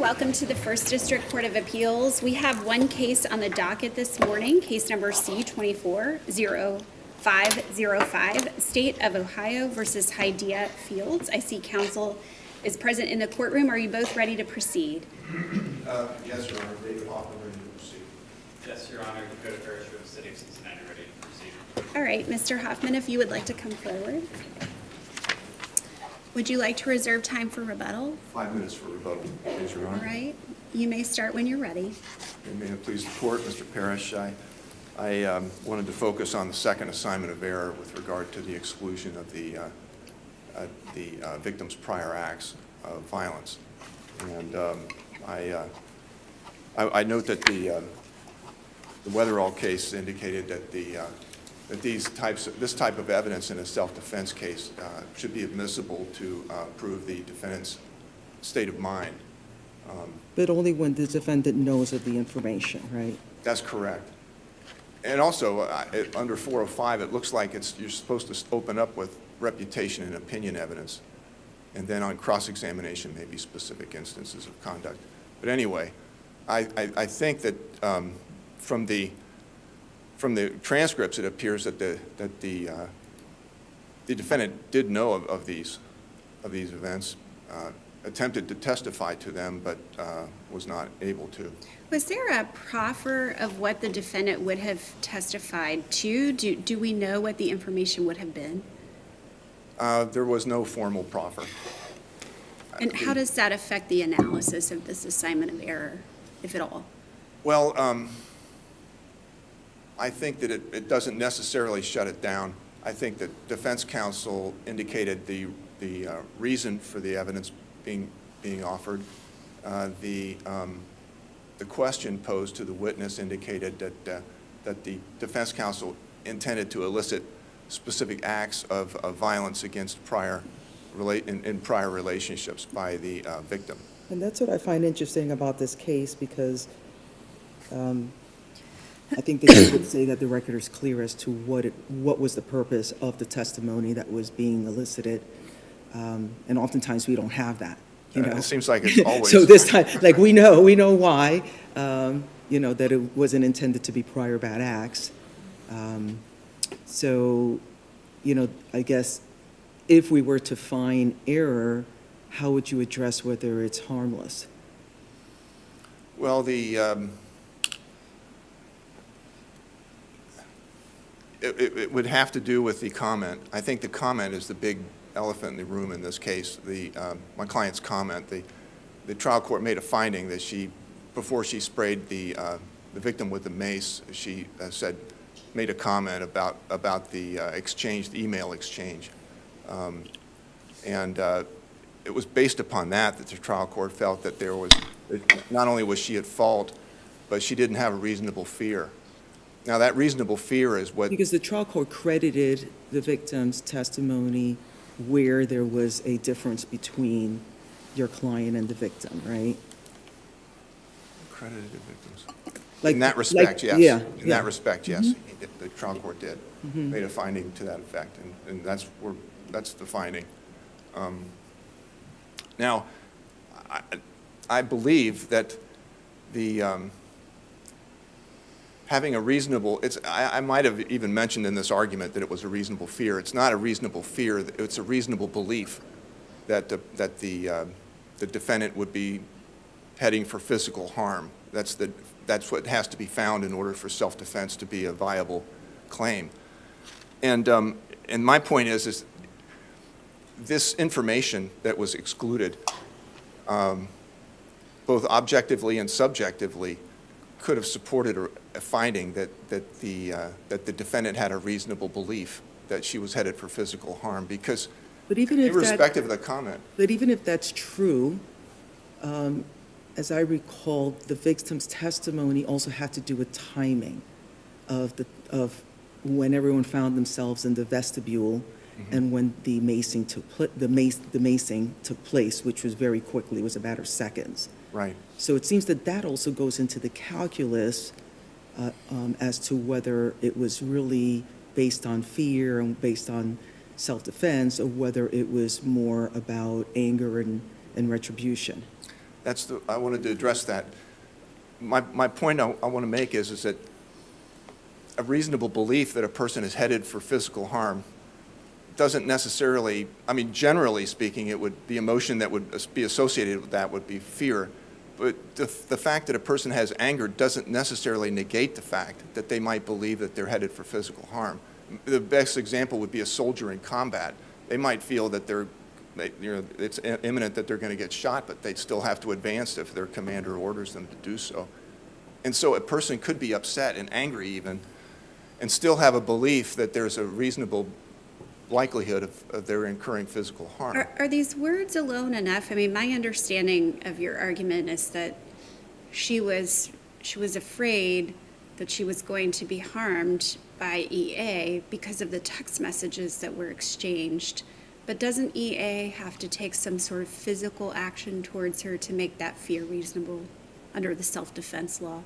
Welcome to the First District Court of Appeals. We have one case on the docket this morning, case number C-24-0505, State of Ohio versus Hydea Fields. I see counsel is present in the courtroom. Are you both ready to proceed? Yes, Your Honor. David Hoffman, ready to proceed. Yes, Your Honor. Dakota Parish of the City of Cincinnati, ready to proceed. All right, Mr. Hoffman, if you would like to come forward. Would you like to reserve time for rebuttal? 5 minutes for rebuttal, please, Your All Honor. right, you may start when you're ready. And may it please the Court, Mr. Parrish, I wanted to focus on the second assignment of error with regard to the exclusion of the victim's prior acts of violence. And I note that the Weatherall case indicated that that this type of evidence in a self-defense case should be admissible to prove the defendant's state of mind. But only when the defendant knows of the information, right? That's correct. And also, under 405, it looks like you're supposed to open up with reputation and opinion evidence, and then on cross-examination, maybe specific instances of conduct. But anyway, I think that from the transcripts, it appears that the defendant did know of these events, attempted to testify to them, but was not able to. Was there a proffer of what the defendant would have testified to? Do we know what the information would have been? There was no formal proffer. And how does that affect the analysis of this assignment of error, if at all? Well, I think that it doesn't necessarily shut it down. I think that defense counsel indicated the reason for the evidence being offered. The question posed to the witness indicated that the defense counsel intended to elicit specific acts of violence against in prior relationships by the victim. And that's what I find interesting about this case, because I think that you would say that the record is clear as to what was the purpose of the testimony that was being elicited, and oftentimes we don't have that. It seems like it's always. So this time, like we know why, that it wasn't intended to be prior bad acts. So, I guess if we were to find error, how would you address whether it's harmless? Well, it would have to do with the comment. I think the comment is the big elephant in the room in this case. My client's comment. The trial court made a finding that before she sprayed the victim with the mace, she made a comment about the exchange, the email exchange, and it was based upon that the trial court felt that not only was she at fault, but she didn't have a reasonable fear. Now, that reasonable fear is what... Because the trial court credited the victim's testimony where there was a difference between your client and the victim, right? Credited victims. Like, in that respect, yes. Yeah. In that respect, yes. Mm-hmm. The trial court did. Mm-hmm. Made a finding to that effect, and that's the finding. Now, I believe that having a reasonable, I might have even mentioned in this argument that it was a reasonable fear. It's not a reasonable fear. It's a reasonable belief that the defendant would be heading for physical harm. That's what has to be found in order for self-defense to be a viable claim. And my point is this information that was excluded, both objectively and subjectively, could have supported a finding that the defendant had a reasonable belief that she was headed for physical harm, because irrespective of the comment. But even if that's true, as I recall, the victim's testimony also had to do with timing of when everyone found themselves in the vestibule, mm-hmm. and when the macing took place, which was very quickly. It was a matter of seconds. Right. So it seems that also goes into the calculus as to whether it was really based on fear and based on self-defense, or whether it was more about anger and retribution. I wanted to address that. My point I want to make is that a reasonable belief that a person is headed for physical harm doesn't necessarily, I mean, generally speaking, it would, the emotion that would be associated with that would be fear. But the fact that a person has anger doesn't necessarily negate the fact that they might believe that they're headed for physical harm. The best example would be a soldier in combat. They might feel that it's imminent that they're going to get shot, but they'd still have to advance if their commander orders them to do so. And so a person could be upset and angry even, and still have a belief that there's a reasonable likelihood of their incurring physical harm. Are these words alone enough? I mean, my understanding of your argument is that she was afraid that she was going to be harmed by EA because of the text messages that were exchanged. But doesn't EA have to take some sort of physical action towards her to make that fear reasonable under the self-defense law?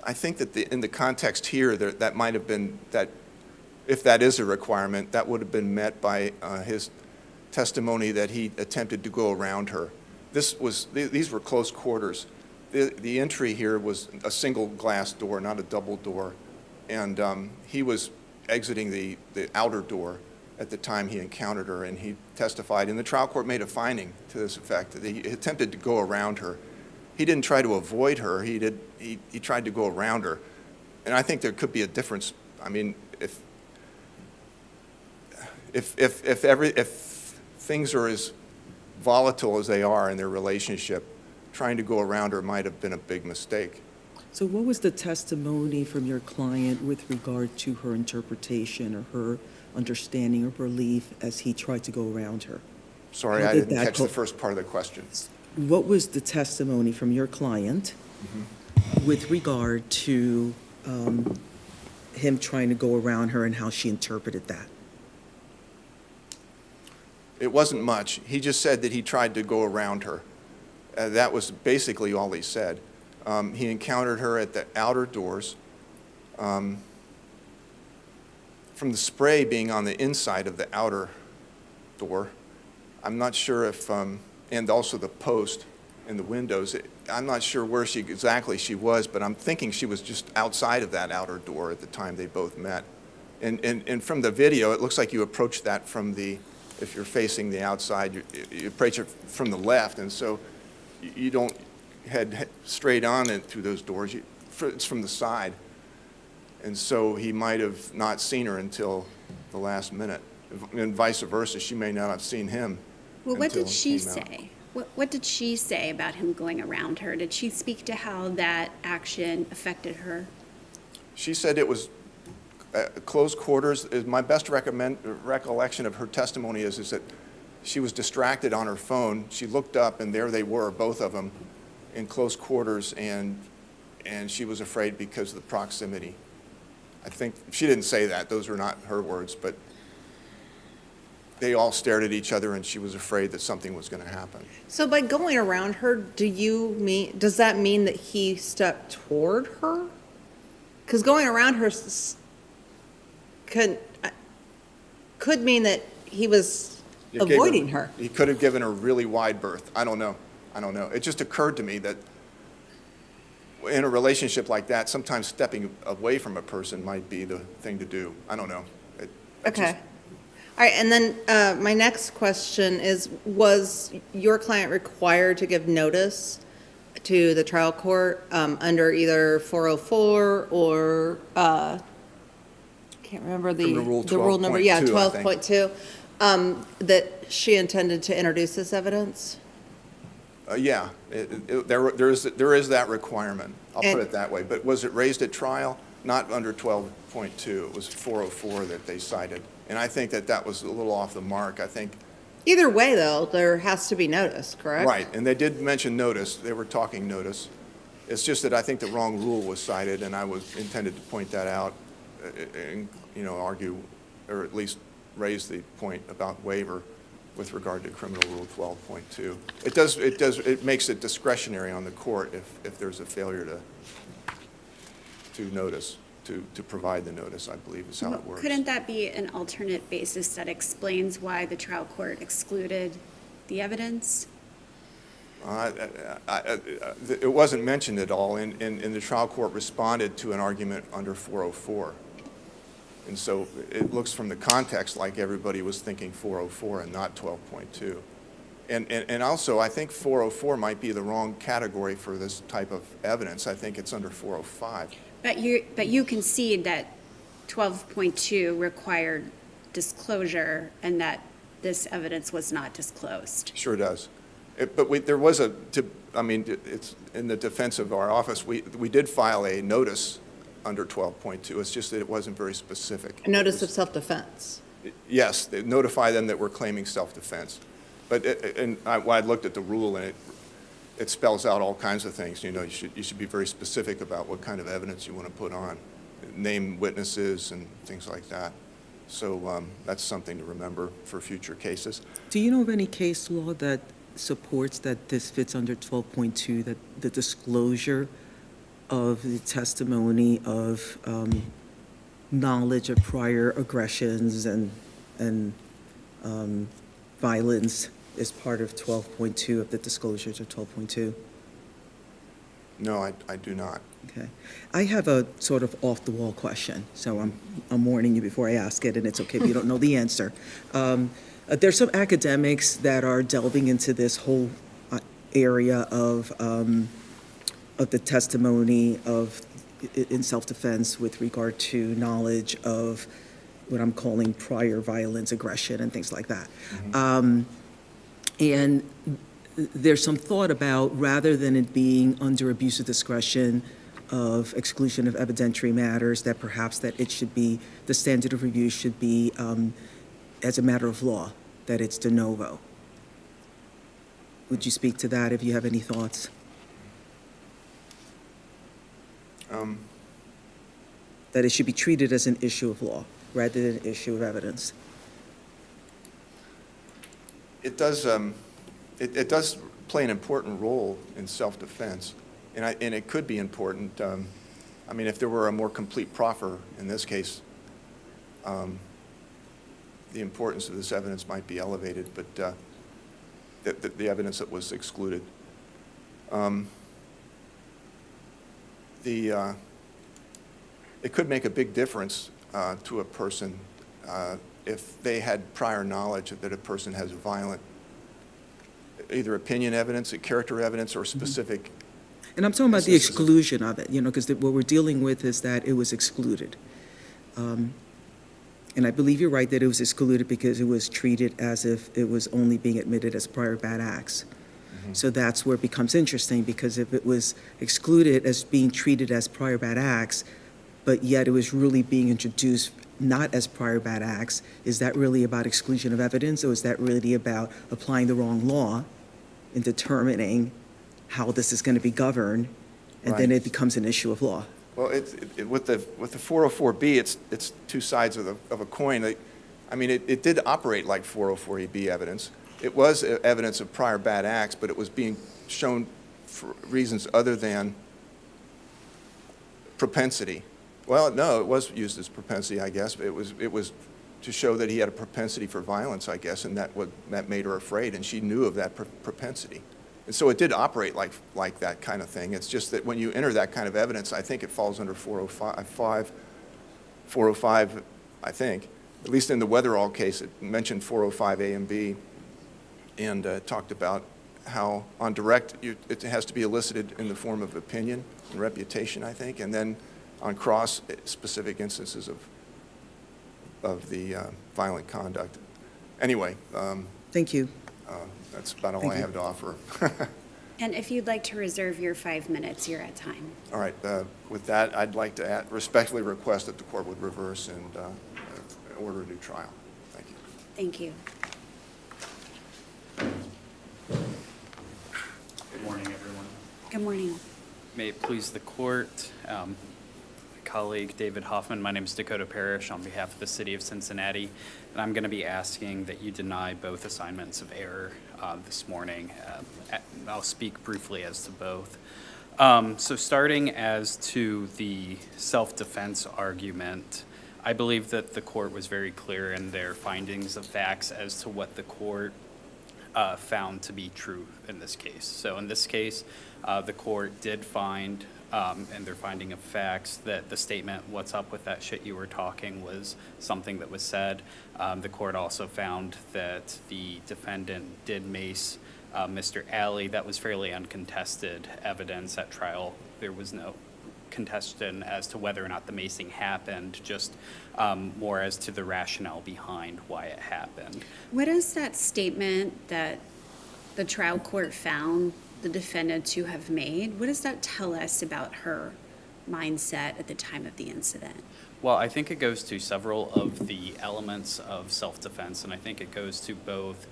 I think that in the context here, that might have been, that if that is a requirement, that would have been met by his testimony that he attempted to go around her. These were close quarters. The entry here was a single glass door, not a double door, and he was exiting the outer door at the time he encountered her, and he testified, and the trial court made a finding to this effect, that he attempted to go around her. He didn't try to avoid her, he tried to go around her. And I think there could be a difference. I mean, if things are as volatile as they are in their relationship, trying to go around her might have been a big mistake. So what was the testimony from your client with regard to her interpretation or her understanding or belief as he tried to go around her? Sorry, How I did didn't that catch the first part of the question. What was the testimony from your client with regard to him trying to go around her and how she interpreted that? It wasn't much. He just said that he tried to go around her. That was basically all he said. He encountered her at the outer doors. From the spray being on the inside of the outer door, I'm not sure if, and also the post in the windows, I'm not sure where exactly she was, but I'm thinking she was just outside of that outer door at the time they both met. And from the video, it looks like you approach that from if you're facing the outside, you approach it from the left, and so you don't head straight on it through those doors. It's from the side. And so he might have not seen her until the last minute. And vice versa, she may not have seen him. Well, what until did he she came out. say? What did she say about him going around her? Did she speak to how that action affected her? She said it was close quarters. My best recollection of her testimony is that she was distracted on her phone. She looked up, and there they were, both of them, in close quarters, and she was afraid because of the proximity. I think she didn't say that. Those were not her words, but they all stared at each other, and she was afraid that something was going to happen. So by going around her, does that mean that he stepped toward her? Because going around her could mean that he was avoiding her. He could have given her really wide berth. I don't know. It just occurred to me that in a relationship like that, sometimes stepping away from a person might be the thing to do. I don't know. Okay. All right, and then my next question is, was your client required to give notice to the trial court under either 404 or, can't remember the rule number, yeah, 12.2, that she intended to introduce this evidence? Yeah, there is that requirement. I'll put it that way. But was it raised at trial? Not under 12.2. It was 404 that they cited. And I think that was a little off the mark. I think. Either way, though, there has to be notice, correct? Right, and they did mention notice. They were talking notice. It's just that I think the wrong rule was cited, and I was intended to point that out and, argue, or at least raise the point about waiver with regard to criminal rule 12.2. It makes it discretionary on the court if there's a failure to notice, to provide the notice, I believe is how it works. Couldn't that be an alternate basis that explains why the trial court excluded the evidence? It wasn't mentioned at all, and the trial court responded to an argument under 404. And so it looks from the context like everybody was thinking 404 and not 12.2. And also, I think 404 might be the wrong category for this type of evidence. I think it's under 405. But you concede that 12.2 required disclosure and that this evidence was not disclosed. Sure does. There was it's in the defense of our office, we did file a notice under 12.2. It's just that it wasn't very specific. A notice of self-defense. Yes, they notify them that we're claiming self-defense. But, I looked at the rule, and it spells out all kinds of things. You know, you should be very specific about what kind of evidence you want to put on, name witnesses and things like that. So that's something to remember for future cases. Do you know of any case law that supports that this fits under 12.2, that the disclosure of the testimony of knowledge of prior aggressions and violence is part of 12.2, of the disclosures of 12.2? No, I do not. Okay. I have a sort of off-the-wall question, so I'm warning you before I ask it, and it's okay if you don't know the answer. There's some academics that are delving into this whole area of the testimony in self-defense with regard to knowledge of what I'm calling prior violence, aggression, and things like that. Mm-hmm. And there's some thought about, rather than it being under abuse of discretion of exclusion of evidentiary matters, that perhaps that it should be, the standard of review should be as a matter of law, that it's de novo. Would you speak to that if you have any thoughts? That it should be treated as an issue of law rather than an issue of evidence? It does. It does play an important role in self-defense, and it could be important. I mean, if there were a more complete proffer in this case, the importance of this evidence might be elevated, but the evidence that was excluded. It could make a big difference to a person if they had prior knowledge that a person has violent, either opinion evidence, character evidence, or specific. And I'm talking about the exclusion of it, because what we're dealing with is that it was excluded. And I believe you're right that it was excluded because it was treated as if it was only being admitted as prior bad acts. Mm-hmm. So that's where it becomes interesting, because if it was excluded as being treated as prior bad acts, but yet it was really being introduced not as prior bad acts, is that really about exclusion of evidence, or is that really about applying the wrong law and determining how this is going to be governed, and then it becomes an issue of law? Well, with the 404B, it's two sides of a coin. It did operate like 404B evidence. It was evidence of prior bad acts, but it was being shown for reasons other than propensity. Well, no, it was used as propensity, I guess. It was to show that he had a propensity for violence, I guess, and that made her afraid, and she knew of that propensity. And so it did operate like that kind of thing. It's just that when you enter that kind of evidence, I think it falls under 405, I think. At least in the Weatherall case, it mentioned 405A and B, and talked about how on direct it has to be elicited in the form of opinion and reputation, I think, and then on cross, specific instances of the violent conduct. Anyway. Thank you. That's about all I have to offer. And if you'd like to reserve your 5 minutes, you're at time. All right. With that, I'd like to respectfully request that the court would reverse and order a new trial. Thank you. Thank you. Good morning, everyone. Good morning. May it please the court, my colleague David Hoffman, my name is Dakota Parrish on behalf of the City of Cincinnati, and I'm going to be asking that you deny both assignments of error this morning. I'll speak briefly as to both. So starting as to the self-defense argument, I believe that the court was very clear in their findings of facts as to what the court found to be true in this case. So in this case, the court did find, in their finding of facts, that the statement, "What's up with that shit you were talking," was something that was said. The court also found that the defendant did mace Mr. Alley. That was fairly uncontested evidence at trial. There was no contestation as to whether or not the macing happened, just more as to the rationale behind why it happened. What is that statement that the trial court found the defendant to have made? What does that tell us about her mindset at the time of the incident? Well, I think it goes to several of the elements of self-defense, and I think it goes to both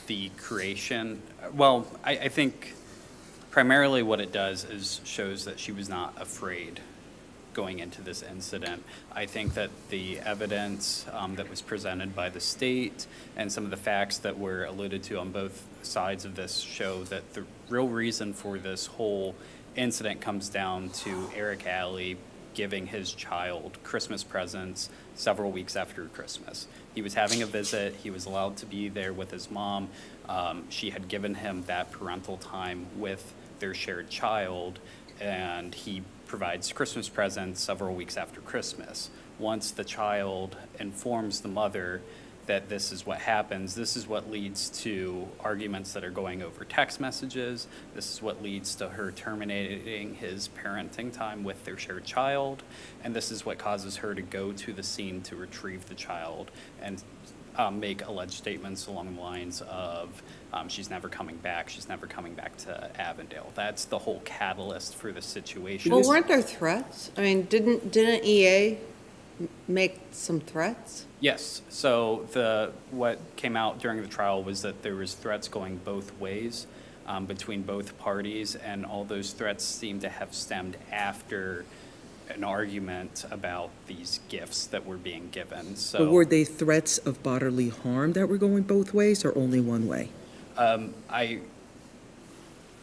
the creation. Well, I think primarily what it does is shows that she was not afraid going into this incident. I think that the evidence that was presented by the state and some of the facts that were alluded to on both sides of this show that the real reason for this whole incident comes down to Eric Alley giving his child Christmas presents several weeks after Christmas. He was having a visit. He was allowed to be there with his mom. She had given him that parental time with their shared child, and he provides Christmas presents several weeks after Christmas. Once the child informs the mother that this is what happens, this is what leads to arguments that are going over text messages. This is what leads to her terminating his parenting time with their shared child. And this is what causes her to go to the scene to retrieve the child and make alleged statements along the lines of she's never coming back to Avondale. That's the whole catalyst for the situation. Well, weren't there threats? I mean, didn't EA make some threats? Yes, so what came out during the trial was that there was threats going both ways between both parties, and all those threats seem to have stemmed after an argument about these gifts that were being given. So But were they threats of bodily harm that were going both ways or only one way? I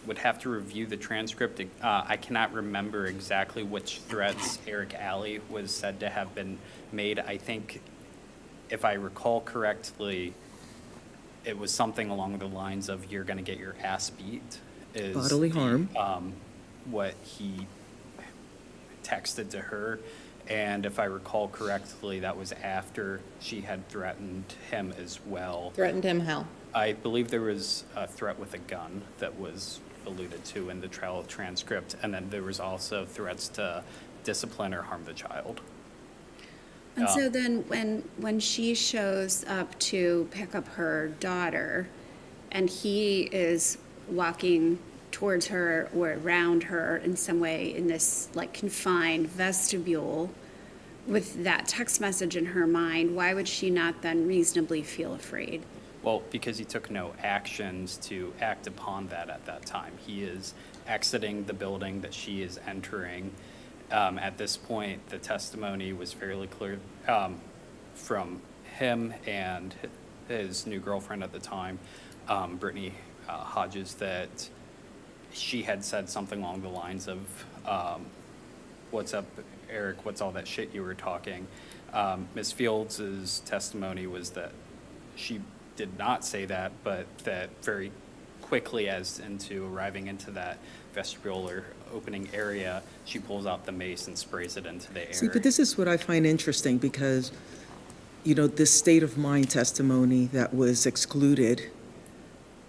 would have to review the transcript. I cannot remember exactly which threats Eric Alley was said to have been made. I think, if I recall correctly, it was something along the lines of "you're going to get your ass beat." Is Bodily harm. What he texted to her, and if I recall correctly, that was after she had threatened him as well. Threatened him how? I believe there was a threat with a gun that was alluded to in the trial transcript, and then there was also threats to discipline or harm the child. And so then when she shows up to pick up her daughter and he is walking towards her or around her in some way in this like confined vestibule with that text message in her mind, why would she not then reasonably feel afraid? Well, because he took no actions to act upon that at that time. He is exiting the building that she is entering. At this point, the testimony was fairly clear from him and his new girlfriend at the time, Brittany Hodges, that she had said something along the lines of, "What's up, Eric? What's all that shit you were talking?" Ms. Fields' testimony was that she did not say that, but that very quickly, as into arriving into that vestibule or opening area, she pulls out the mace and sprays it into the air. See, but this is what I find interesting because, you know, this state of mind testimony that was excluded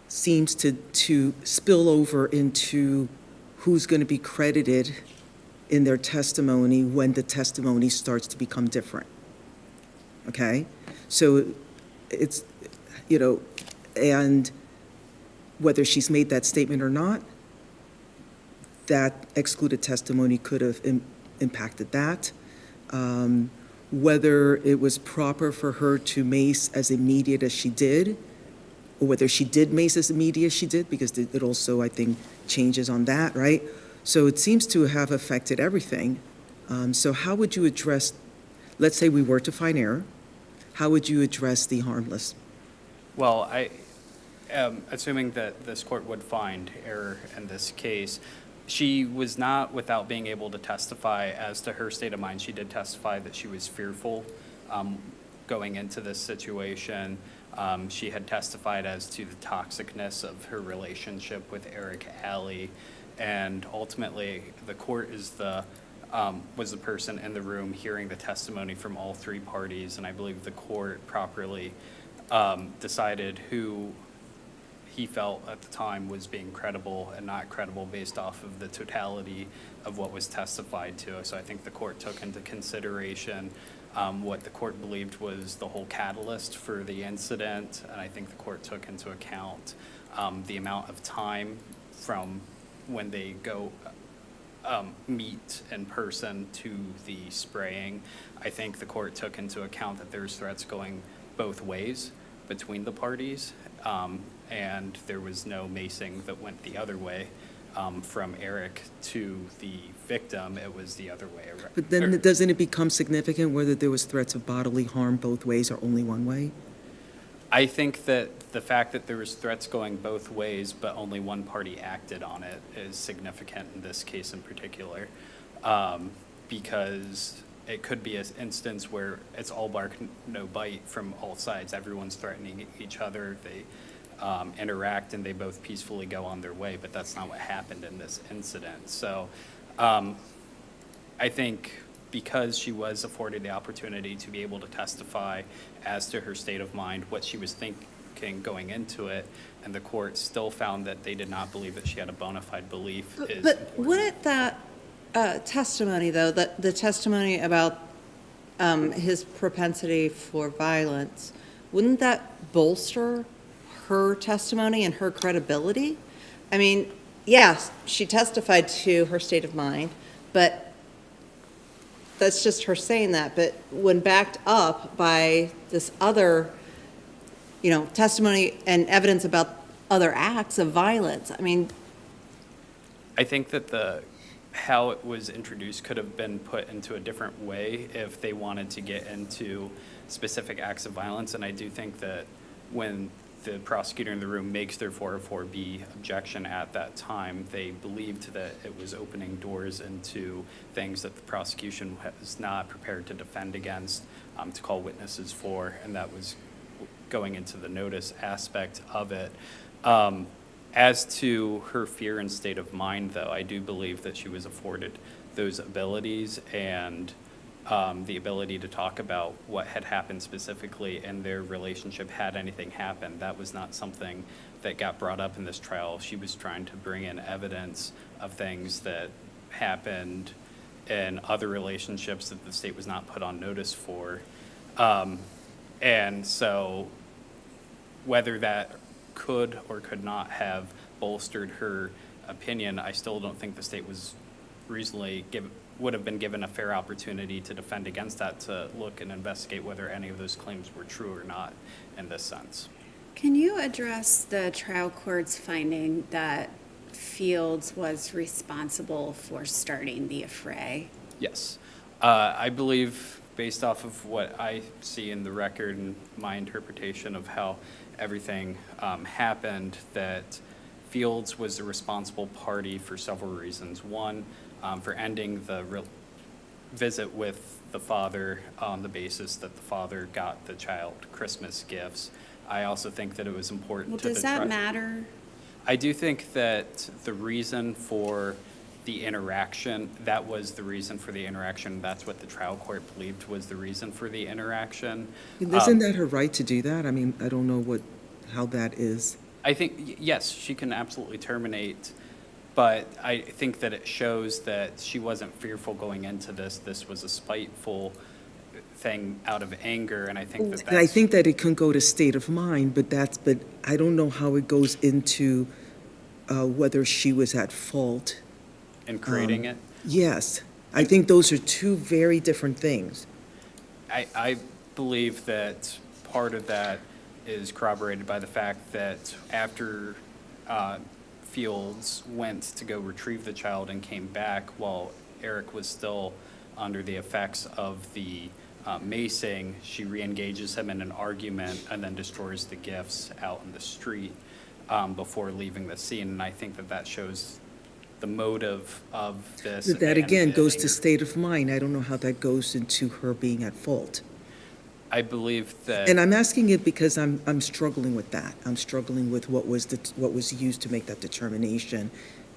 seems to spill over into who's going to be credited in their testimony when the testimony starts to become different. Okay? So it's, you know, and whether she's made that statement or not, that excluded testimony could have impacted that. Whether it was proper for her to mace as immediate as she did, or whether she did mace as immediate as she did, because it also, I think, changes on that, right? So it seems to have affected everything. So how would you address, let's say we were to find error, how would you address the harmless? Well, I am assuming that this court would find error in this case. She was not without being able to testify as to her state of mind. She did testify that she was fearful going into this situation. She had testified as to the toxicness of her relationship with Eric Alley, and ultimately, the court was the person in the room hearing the testimony from all three parties, and I believe the court properly decided who he felt at the time was being credible and not credible based off of the totality of what was testified to. So I think the court took into consideration what the court believed was the whole catalyst for the incident, and I think the court took into account the amount of time from when they go meet in person to the spraying. I think the court took into account that there's threats going both ways between the parties, and there was no macing that went the other way from Eric to the victim. It was the other way around. But then doesn't it become significant whether there was threats of bodily harm both ways or only one way? I think that the fact that there was threats going both ways, but only one party acted on it, is significant in this case in particular, because it could be an instance where it's all bark, no bite from all sides. Everyone's threatening each other. They interact and they both peacefully go on their way, but that's not what happened in this incident. So I think because she was afforded the opportunity to be able to testify as to her state of mind, what she was thinking going into it, and the court still found that they did not believe that she had a bona fide belief is But important. wouldn't that testimony, though, the testimony about his propensity for violence, wouldn't that bolster her testimony and her credibility? I mean, yes, she testified to her state of mind, but that's just her saying that. But when backed up by this other, testimony and evidence about other acts of violence, I mean, I think that how it was introduced could have been put into a different way if they wanted to get into specific acts of violence. And I do think that when the prosecutor in the room makes their 404B objection at that time, they believed that it was opening doors into things that the prosecution was not prepared to defend against, to call witnesses for, and that was going into the notice aspect of it. As to her fear and state of mind, though, I do believe that she was afforded those abilities and the ability to talk about what had happened specifically in their relationship had anything happened. That was not something that got brought up in this trial. She was trying to bring in evidence of things that happened in other relationships that the state was not put on notice for. And so whether that could or could not have bolstered her opinion, I still don't think the state was would have been given a fair opportunity to defend against that, to look and investigate whether any of those claims were true or not in this sense. Can you address the trial court's finding that Fields was responsible for starting the affray? Yes. I believe, based off of what I see in the record and my interpretation of how everything happened, that Fields was the responsible party for several reasons. One, for ending the visit with the father on the basis that the father got the child Christmas gifts. I also think that it was important Well, to the does that matter? I do think that the reason for the interaction, that was the reason for the interaction. That's what the trial court believed was the reason for the interaction. Isn't that her right to do that? I mean, I don't know how that is. I think, yes, she can absolutely terminate, but I think that it shows that she wasn't fearful going into this. This was a spiteful thing out of anger, and I think that And I think that it can go to state of mind, but I don't know how it goes into whether she was at fault. in creating it. Yes, I think those are two very different things. I believe that part of that is corroborated by the fact that after Fields went to go retrieve the child and came back while Eric was still under the effects of the macing, she re-engages him in an argument and then destroys the gifts out in the street before leaving the scene. And I think that shows the motive of this. But that and again the goes to anger. state of mind. I don't know how that goes into her being at fault. I believe that. And I'm asking it because I'm struggling with that. I'm struggling with what was used to make that determination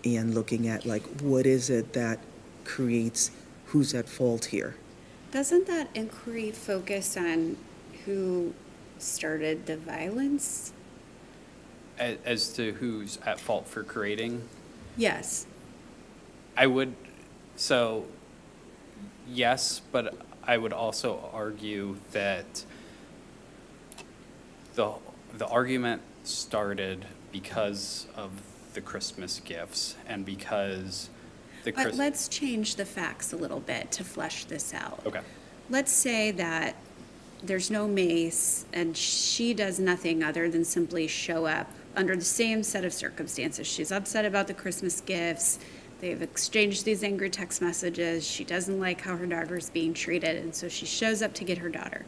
and looking at, like, what is it that creates who's at fault here? Doesn't that inquiry focus on who started the violence? As to who's at fault for creating, Yes. yes, but I would also argue that the argument started because of the Christmas gifts and because But let's change the facts a little bit to flesh this out. Okay. Let's say that there's no Mace and she does nothing other than simply show up under the same set of circumstances. She's upset about the Christmas gifts. They've exchanged these angry text messages. She doesn't like how her daughter's being treated, and so she shows up to get her daughter.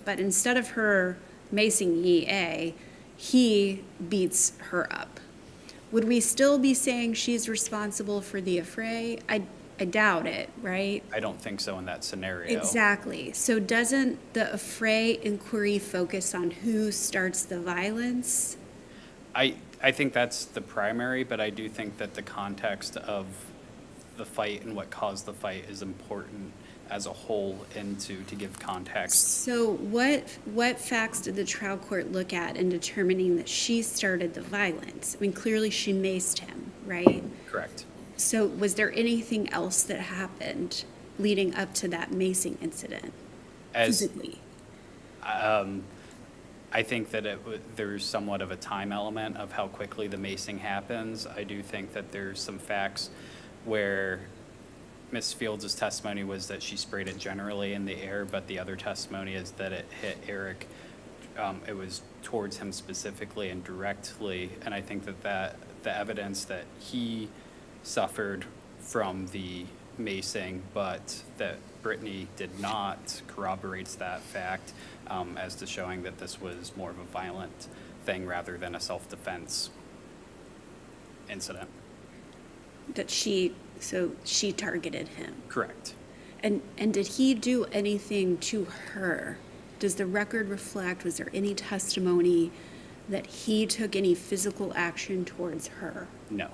But instead of her macing EA, he beats her up. Would we still be saying she's responsible for the affray? I doubt it, right? I don't think so in that scenario. Exactly. So doesn't the affray inquiry focus on who starts the violence? I think that's the primary, but I do think that the context of the fight and what caused the fight is important as a whole and to give context. So what facts did the trial court look at in determining that she started the violence? I mean, clearly she maced him, right? Correct. So was there anything else that happened leading up to that macing incident physically? I think that there's somewhat of a time element of how quickly the macing happens. I do think that there's some facts where Ms. Fields' testimony was that she sprayed it generally in the air, but the other testimony is that it hit Eric. It was towards him specifically and directly, and I think that the evidence that he suffered from the macing, but that Brittany did not, corroborates that fact as to showing that this was more of a violent thing rather than a self-defense incident. So she targeted him. Correct. And did he do anything to her? Does the record reflect, was there any testimony that he took any physical action towards her? No.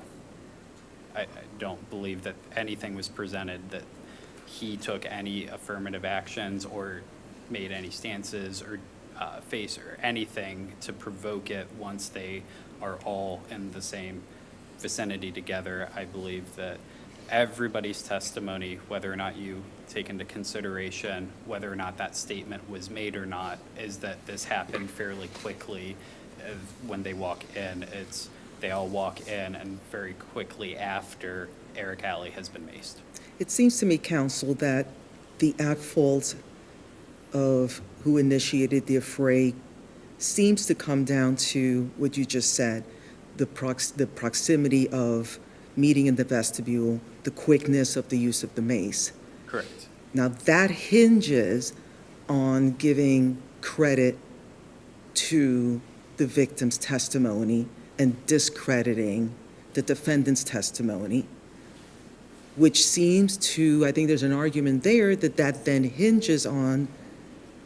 I don't believe that anything was presented that he took any affirmative actions or made any stances or face or anything to provoke it once they are all in the same vicinity together. I believe that everybody's testimony, whether or not you take into consideration whether or not that statement was made or not, is that this happened fairly quickly when they walk in. They all walk in and very quickly after Eric Alley has been maced. It seems to me, counsel, that the at-fault of who initiated the affray seems to come down to what you just said, the proximity of meeting in the vestibule, the quickness of the use of the mace. Correct. Now, that hinges on giving credit to the victim's testimony and discrediting the defendant's testimony, which seems to, I think there's an argument there that then hinges on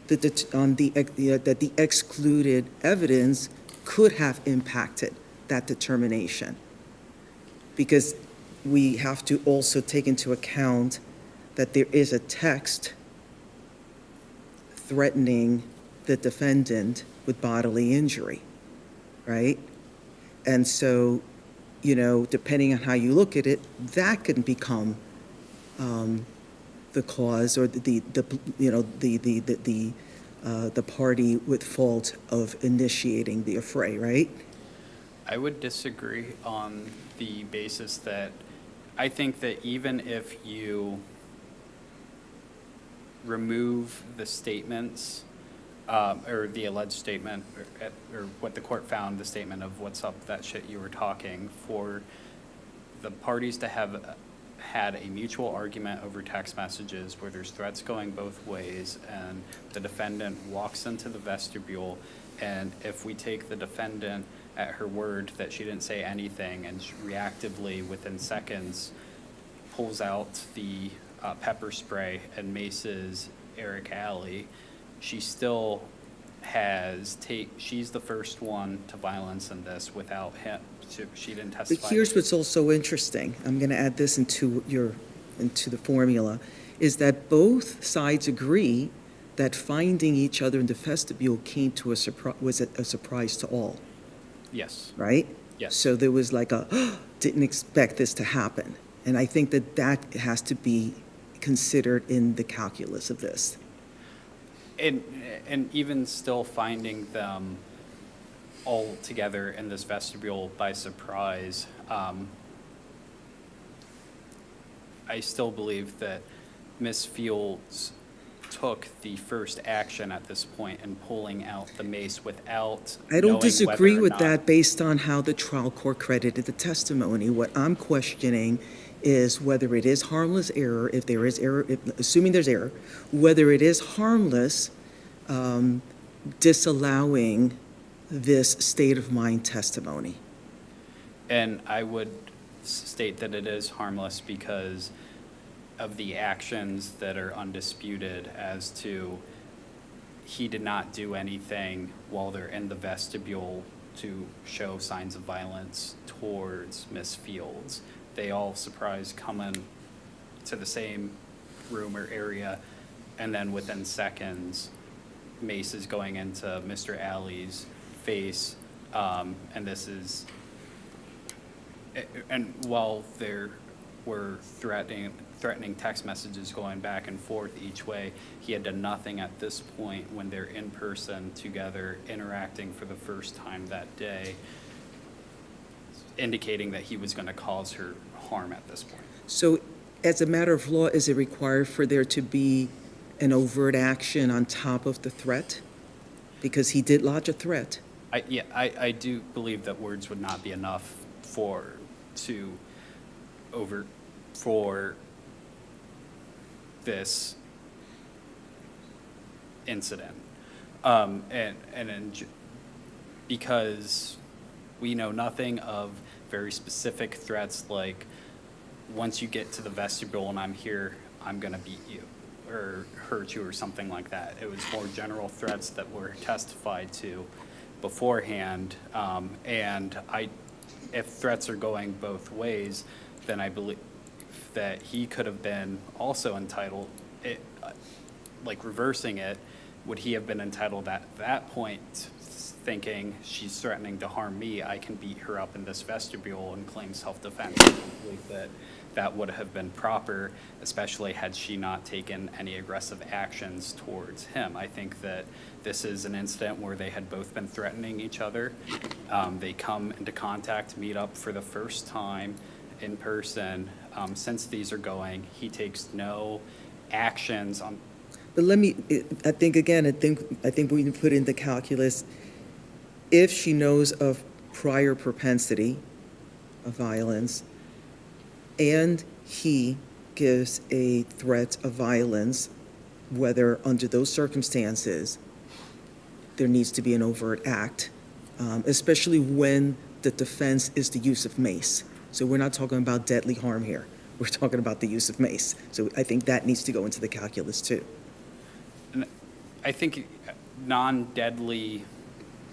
that the excluded evidence could have impacted that determination. Because we have to also take into account that there is a text threatening the defendant with bodily injury, right? And so, depending on how you look at it, that can become the cause or the party with fault of initiating the affray, right? I would disagree on the basis that I think that even if you remove the statements or the alleged statement or what the court found, the statement of what's up, that shit you were talking, for the parties to have had a mutual argument over text messages where there's threats going both ways and the defendant walks into the vestibule, and if we take the defendant at her word that she didn't say anything and reactively within seconds pulls out the pepper spray and maces Eric Alley, she still has she's the first one to violence in this without him. She didn't But testify. here's what's also interesting. I'm going to add this into the formula, is that both sides agree that finding each other in the vestibule came to was a surprise to all, Yes. right? Yes. So there was like didn't expect this to happen. And I think that has to be considered in the calculus of this. And even still finding them all together in this vestibule by surprise, I still believe that Miss Fields took the first action at this point in pulling out the mace without I don't knowing disagree whether or with not- that based on how the trial court credited the testimony. What I'm questioning is whether it is harmless error, if there is error, assuming there's error, whether it is harmless, disallowing this state of mind testimony. And I would state that it is harmless because of the actions that are undisputed as to he did not do anything while they're in the vestibule to show signs of violence towards Miss Fields. They all surprise come in to the same room or area, and then within seconds, Mace is going into Mr. Alley's face, and this is, and while there were threatening text messages going back and forth each way, he had done nothing at this point when they're in person together interacting for the first time that day, indicating that he was going to cause her harm at this point. So as a matter of law, is it required for there to be an overt action on top of the threat? Because he did lodge a threat. I do believe that words would not be enough for this incident. Because we know nothing of very specific threats like, once you get to the vestibule and I'm here, I'm gonna beat you or hurt you or something like that. It was more general threats that were testified to beforehand. If threats are going both ways, then I believe that he could have been also entitled, like reversing it, would he have been entitled at that point thinking she's threatening to harm me, I can beat her up in this vestibule and claim self-defense? I don't believe that that would have been proper, especially had she not taken any aggressive actions towards him. I think that this is an incident where they had both been threatening each other. They come into contact, meet up for the first time in person. Since these are going, he takes no actions on. But I think we need to put in the calculus, if she knows of prior propensity of violence, and he gives a threat of violence, whether under those circumstances, there needs to be an overt act, especially when the defense is the use of mace. So we're not talking about deadly harm here. We're talking about the use of mace. So I think that needs to go into the calculus too. And I think non-deadly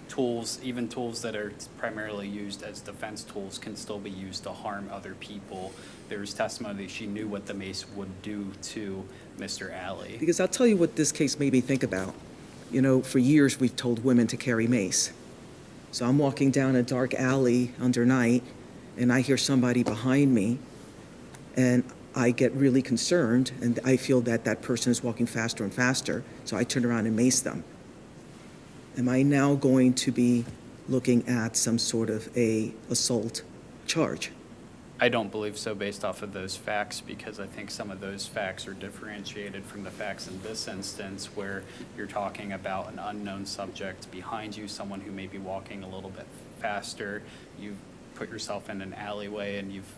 tools, even tools that are primarily used as defense tools, can still be used to harm other people. There's testimony that she knew what the mace would do to Mr. Alley. Because I'll tell you what this case made me think about. You know, for years we've told women to carry mace. So I'm walking down a dark alley under night, and I hear somebody behind me, and I get really concerned, and I feel that that person is walking faster and faster, so I turn around and mace them. Am I now going to be looking at some sort of a assault charge? I don't believe so based off of those facts, because I think some of those facts are differentiated from the facts in this instance, where you're talking about an unknown subject behind you, someone who may be walking a little bit faster. You've put yourself in an alleyway and you've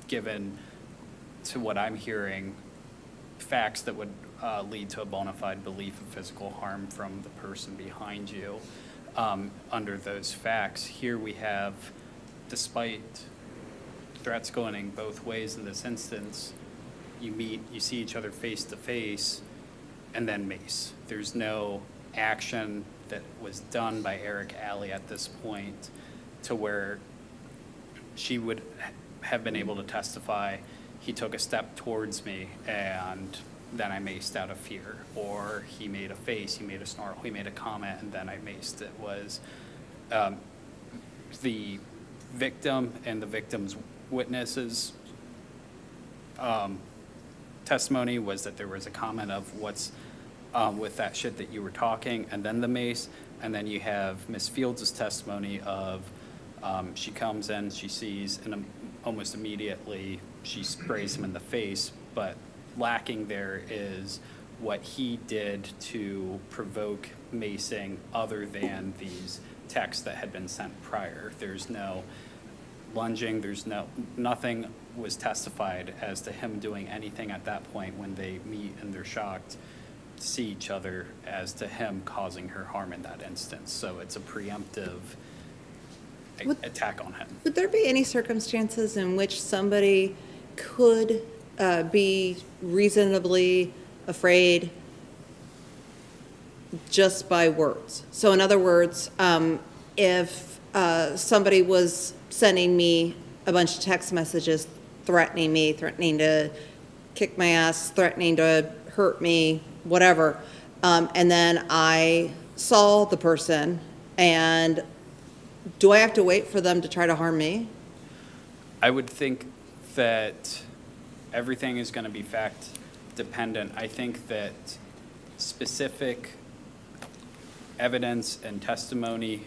given, to what I'm hearing, facts that would lead to a bona fide belief of physical harm from the person behind you. Under those facts, here we have, despite threats going both ways in this instance, you see each other face to face, and then Mace. There's no action that was done by Eric Alley at this point to where she would have been able to testify, he took a step towards me and then I maced out of fear, or he made a face, he made a snarl, he made a comment, and then I maced. It was the victim and the victim's witnesses testimony was that there was a comment of what's with that shit that you were talking, and then the mace, and then you have Miss Fields' testimony of she comes in, she sees, and almost immediately she sprays him in the face, but lacking there is what he did to provoke macing other than these texts that had been sent prior. There's no lunging, nothing was testified as to him doing anything at that point when they meet and they're shocked to see each other as to him causing her harm in that instance. So it's a preemptive attack on him. Would there be any circumstances in which somebody could be reasonably afraid just by words? So in other words, if somebody was sending me a bunch of text messages threatening me, threatening to kick my ass, threatening to hurt me, whatever, and then I saw the person, and do I have to wait for them to try to harm me? I would think that everything is going to be fact dependent. I think that specific evidence and testimony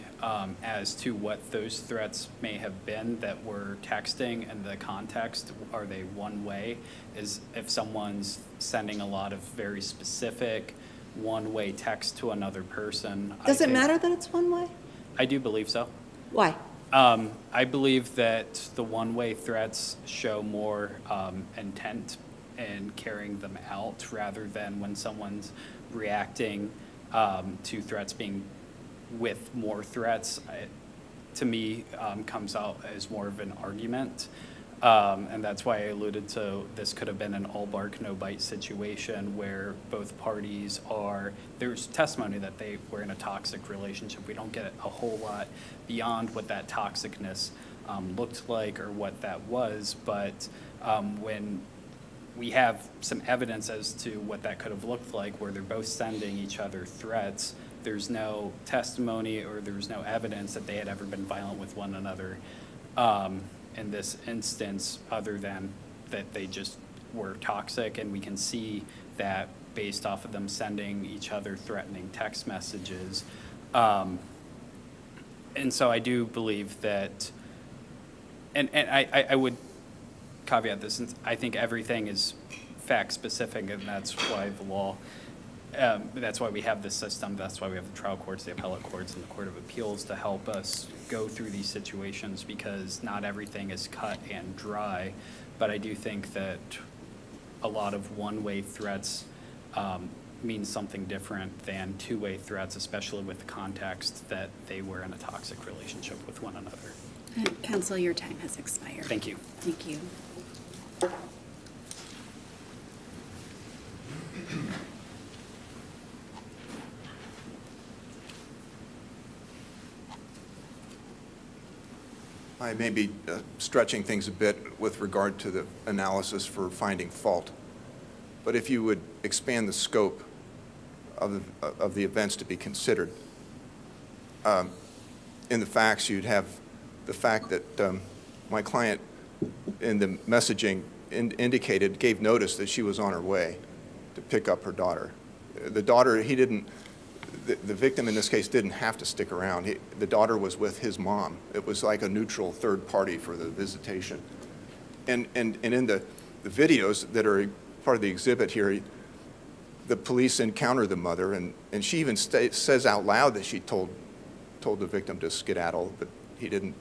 as to what those threats may have been that were texting and the context, are they one way? Is if someone's sending a lot of very specific one-way text to another person. Does it matter that it's one way? I do believe so. Why? I believe that the one-way threats show more intent in carrying them out rather than when someone's reacting to threats being with more threats. To me, comes out as more of an argument. And that's why I alluded to this could have been an all bark, no bite situation where both parties there's testimony that they were in a toxic relationship. We don't get a whole lot beyond what that toxicness looked like or what that was, but when we have some evidence as to what that could have looked like where they're both sending each other threats, there's no testimony or there's no evidence that they had ever been violent with one another in this instance, other than that they just were toxic, and we can see that based off of them sending each other threatening text messages. And so I do believe that, and I would caveat this, since I think everything is fact specific, and that's why the law, that's why we have this system, that's why we have the trial courts, the appellate courts, and the Court of Appeals to help us go through these situations, because not everything is cut and dry. But I do think that a lot of one-way threats means something different than two-way threats, especially with the context that they were in a toxic relationship with one another. Counsel, your time has expired. Thank you. Thank you. I may be stretching things a bit with regard to the analysis for finding fault, but if you would expand the scope of the events to be considered, in the facts you'd have the fact that my client in the messaging gave notice that she was on her way to pick up her daughter. The daughter, the victim in this case didn't have to stick around. The daughter was with his mom. It was like a neutral third party for the visitation. And in the videos that are part of the exhibit here, the police encounter the mother, and she even says out loud that she told the victim to skedaddle, but he didn't.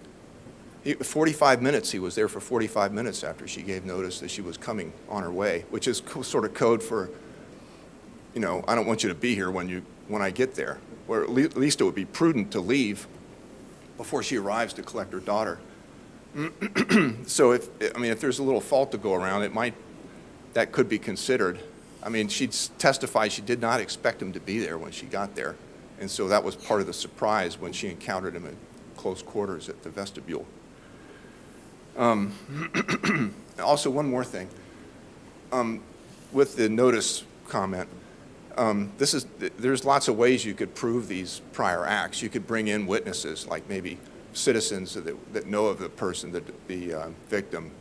45 minutes, he was there for 45 minutes after she gave notice that she was coming on her way, which is sort of code for, I don't want you to be here when I get there. Or at least it would be prudent to leave before she arrives to collect her daughter. So if there's a little fault to go around, that could be considered. I mean, she'd testified she did not expect him to be there when she got there, and so that was part of the surprise when she encountered him in close quarters at the vestibule. Also, one more thing. With the notice comment, there's lots of ways you could prove these prior acts. You could bring in witnesses, like maybe citizens that know of the person, the victim,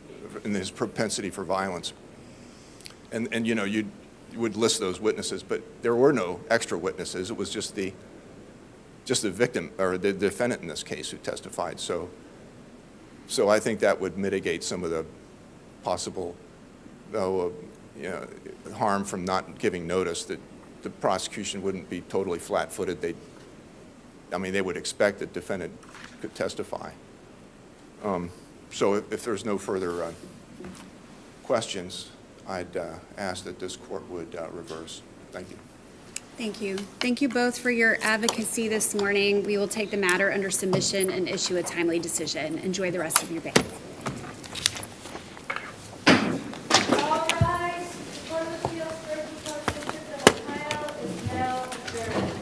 and his propensity for violence. And you know, you would list those witnesses, but there were no extra witnesses. It was just the victim, or the defendant in this case, who testified. So I think that would mitigate some of the possible, harm from not giving notice, that the prosecution wouldn't be totally flat-footed. They would expect that the defendant could testify. So if there's no further questions, I'd ask that this court would reverse. Thank you. Thank you. Thank you both for your advocacy this morning. We will take the matter under submission and issue a timely decision. Enjoy the rest of your day. All rise. The Court of Appeals for the District of Ohio is now adjourned.